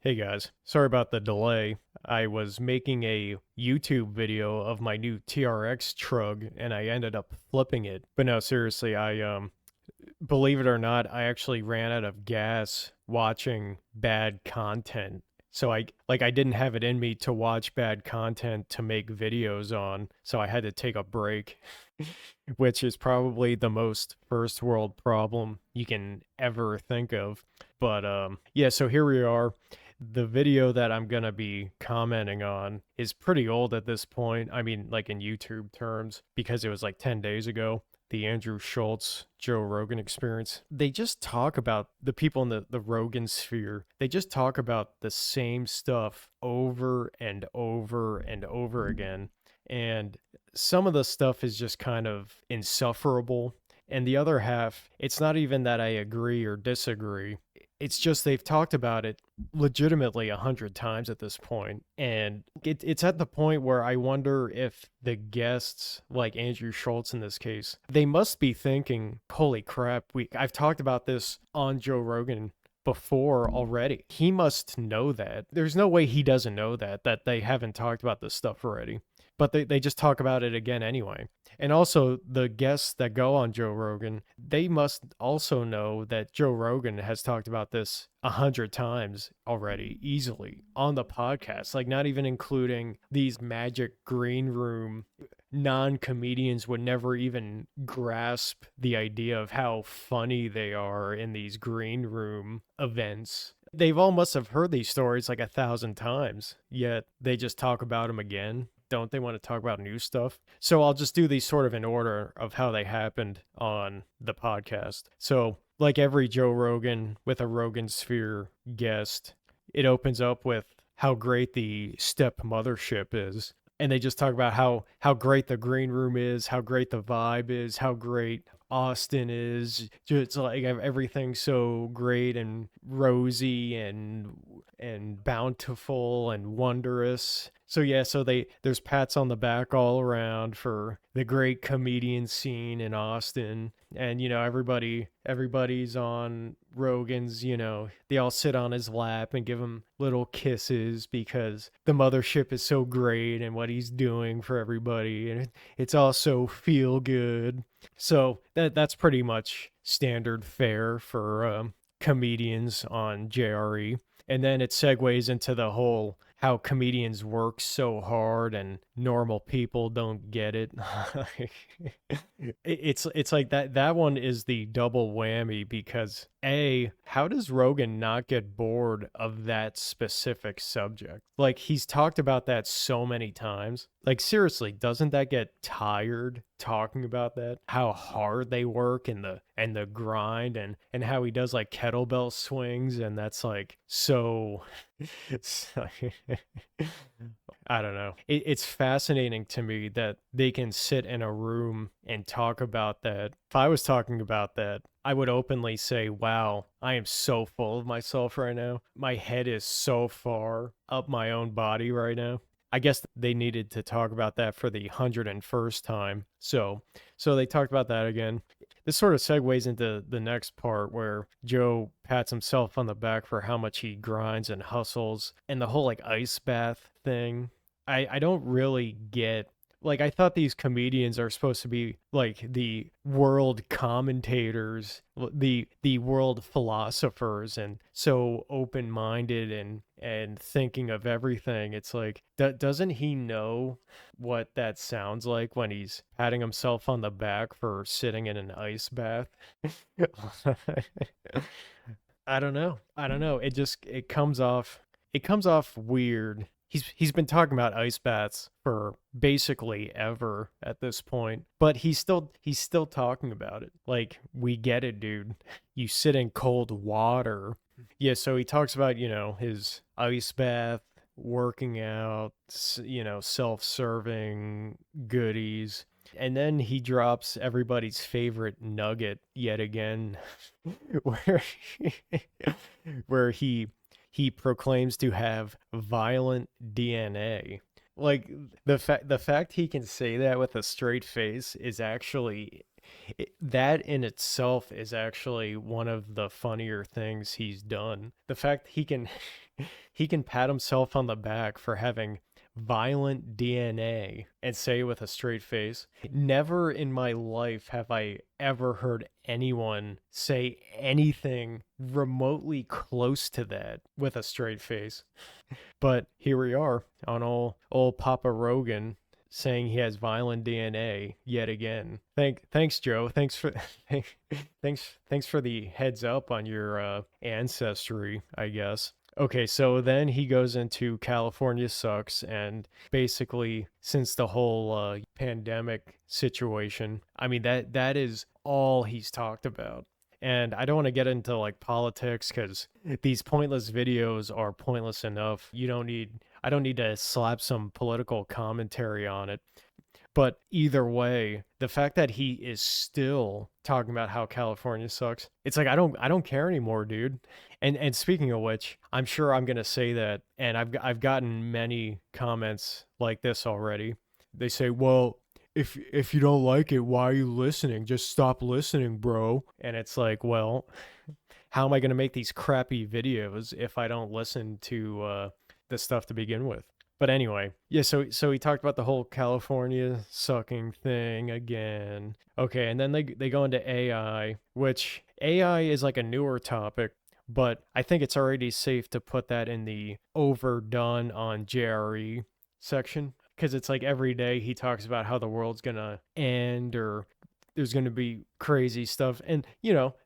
Hey guys, sorry about the delay. I was making a YouTube video of my new TRX trug and I ended up flipping it. But no, seriously, I believe it or not, I actually ran out of gas watching bad content. So I didn't have it in me to watch bad content to make videos on, so I had to take a break, which is probably the most first world problem you can ever think of. But yeah, so here we are. The video that I'm gonna be commenting on is pretty old at this point. I mean, like in YouTube terms, because it was like 10 days ago. The Andrew Schulz, Joe Rogan Experience. They just talk about the people in the Rogan sphere. They just talk about the same stuff over and over and over again. And some of the stuff is just kind of insufferable. And the other half, it's not even that I agree or disagree. It's just they've talked about it legitimately 100 times at this point, and it's at the point where I wonder if the guests, like Andrew Schultz in this case, they must be thinking, "Holy crap, I've talked about this on Joe Rogan before already. He must know that. There's no way he doesn't know that they haven't talked about this stuff already." But they just talk about it again anyway. And also, the guests that go on Joe Rogan, they must also know that Joe Rogan has talked about this 100 times already, easily on the podcast. Like, not even including these magic green room non-comedians would never even grasp the idea of how funny they are in these green room events. They've all must have heard these stories like 1,000 times, yet they just talk about them again. Don't they want to talk about new stuff? So I'll just do these sort of in order of how they happened on the podcast. So, like every Joe Rogan with a Rogan Sphere guest, it opens up with how great the Step Mothership is. And they just talk about how great the green room is, how great the vibe is, how great Austin is. It's like everything's so great and rosy and bountiful and wondrous. So yeah, so there's pats on the back all around for the great comedian scene in Austin. And everybody's on Rogan's, they all sit on his lap and give him little kisses because the mothership is so great and what he's doing for everybody, and it's all so feel good. So that's pretty much standard fare for comedians on JRE. And then it segues into the whole how comedians work so hard and normal people don't get it. It's like that one is the double whammy because A, how does Rogan not get bored of that specific subject? Like, he's talked about that so many times. Like, seriously, doesn't that get tired talking about that? How hard they work and the grind and how he does like kettlebell swings, and that's like so it's I don't know. It's fascinating to me that they can sit in a room and talk about that. If I was talking about that, I would openly say, wow, I am so full of myself right now. My head is so far up my own body right now. I guess they needed to talk about that for the 101st time. So they talked about that again. This sort of segues into the next part where Joe pats himself on the back for how much he grinds and hustles and the whole like ice bath thing. I don't really get, like, I thought these comedians are supposed to be like the world commentators, the world philosophers, and so open-minded and thinking of everything. It's like, doesn't he know what that sounds like when he's patting himself on the back for sitting in an ice bath? I don't know. I don't know. It comes off weird. He's been talking about ice baths for basically ever at this point, but he's still talking about it. Like, we get it, dude. You sit in cold water. Yeah, so he talks about, his ice bath, working out, self-serving goodies. And then he drops everybody's favorite nugget yet again, where where he proclaims to have violent DNA. Like, the fact he can say that with a straight face is actually, that in itself is actually one of the funnier things he's done. The fact he can He can pat himself on the back for having violent DNA and say with a straight face, never in my life have I ever heard anyone say anything remotely close to that with a straight face. But here we are on old Papa Rogan saying he has violent DNA yet again. Thanks, Joe. Thanks for the heads up on your ancestry, I guess. Okay, so then he goes into California sucks, and basically, since the whole pandemic situation, I mean that is all he's talked about. And I don't want to get into like politics because these pointless videos are pointless enough. I don't need to slap some political commentary on it. But either way, the fact that he is still talking about how California sucks, it's like I don't care anymore, dude. And speaking of which, I'm sure I'm gonna say that, and I've gotten many comments like this already. They say, "Well, if you don't like it, why are you listening? Just stop listening, bro." And it's like, well, how am I gonna make these crappy videos if I don't listen to the stuff to begin with? But anyway, yeah, so he talked about the whole California sucking thing again. Okay, and then they go into AI, which AI is like a newer topic, but I think it's already safe to put that in the overdone on JRE section because it's like every day he talks about how the world's gonna end or there's going to be crazy stuff, and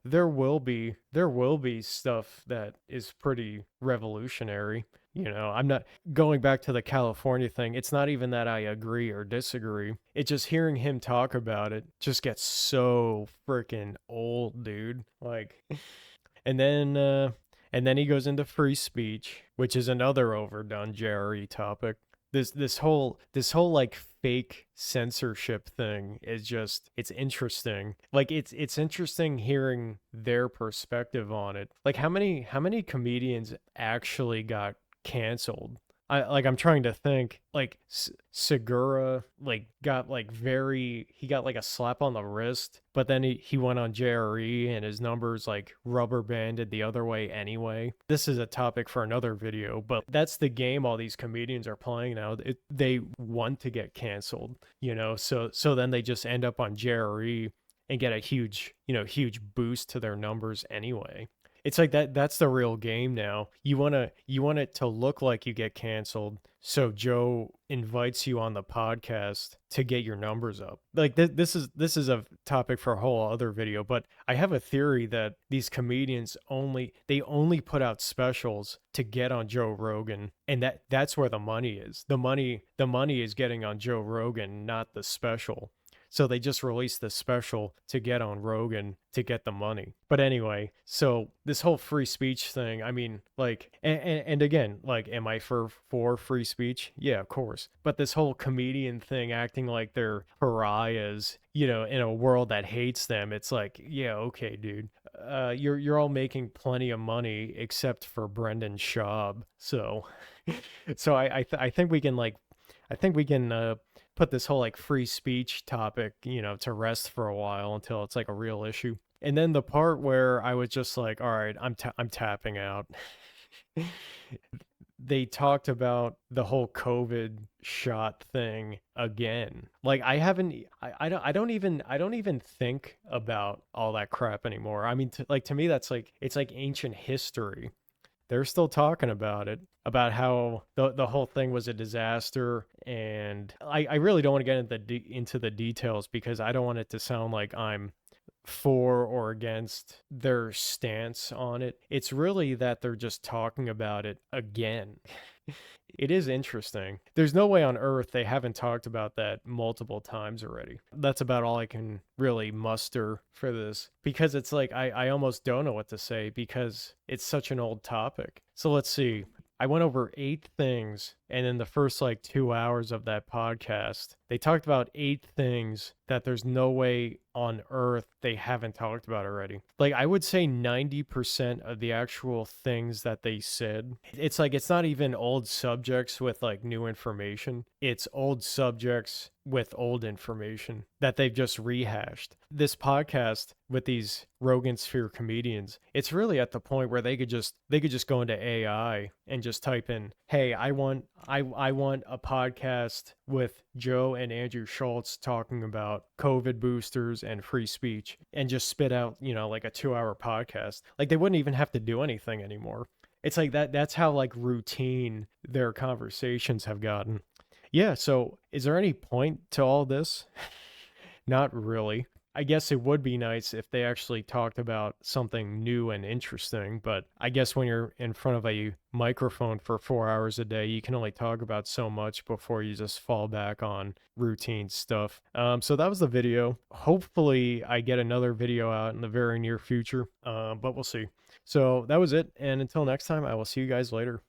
there will be stuff that is pretty revolutionary. I'm not going back to the California thing. It's not even that I agree or disagree. It just hearing him talk about it just gets so freaking old, dude. Like, and then he goes into free speech, which is another overdone Jerry topic. This whole like fake censorship thing is just it's interesting. Like it's interesting hearing their perspective on it. Like how many comedians actually got canceled? I'm trying to think. Like Segura he got like a slap on the wrist, but then he went on JRE and his numbers like rubber banded the other way anyway. This is a topic for another video, but that's the game all these comedians are playing now. They want to get canceled, so then they just end up on JRE and get a huge boost to their numbers anyway. It's like that's the real game now. You want it to look like you get canceled, so Joe invites you on the podcast to get your numbers up. Like this is a topic for a whole other video, but I have a theory that these comedians only put out specials to get on Joe Rogan, and that's where the money is. The money is getting on Joe Rogan, not the special. So they just released the special to get on Rogan to get the money. But anyway, so this whole free speech thing, I mean, like, and again, like, am I for free speech? Yeah, of course. But this whole comedian thing, acting like they're pariahs, in a world that hates them, it's like, yeah, okay, dude. You're all making plenty of money except for Brendan Schaub. So, so I think we can put this whole like free speech topic, to rest for a while until it's like a real issue. And then the part where I was just like, all right, I'm tapping out. They talked about the whole COVID shot thing again. Like I don't even think about all that crap anymore. I mean, to me, it's like ancient history. They're still talking about it, about how the whole thing was a disaster. And I really don't want to get into the details because I don't want it to sound like I'm for or against their stance on it. It's really that they're just talking about it again. It is interesting. There's no way on earth they haven't talked about that multiple times already. That's about all I can really muster for this because it's like I almost don't know what to say because it's such an old topic. So let's see. I went over 8 things And in the first like 2 hours of that podcast, they talked about 8 things that there's no way on earth they haven't talked about already. Like, I would say 90% of the actual things that they said, it's like it's not even old subjects with like new information. It's old subjects with old information that they've just rehashed. This podcast with these Rogan Sphere comedians, it's really at the point where they could just go into AI and just type in, "Hey, I want a podcast with Joe and Andrew Schulz talking about COVID boosters and free speech," and just spit out, like a 2-hour podcast. Like, they wouldn't even have to do anything anymore. It's like that's how like routine their conversations have gotten. Yeah, so is there any point to all this? Not really. I guess it would be nice if they actually talked about something new and interesting, but I guess when you're in front of a microphone for 4 hours a day, you can only talk about so much before you just fall back on routine stuff. So that was the video. Hopefully, I get another video out in the very near future, but we'll see. So that was it, and until next time, I will see you guys later.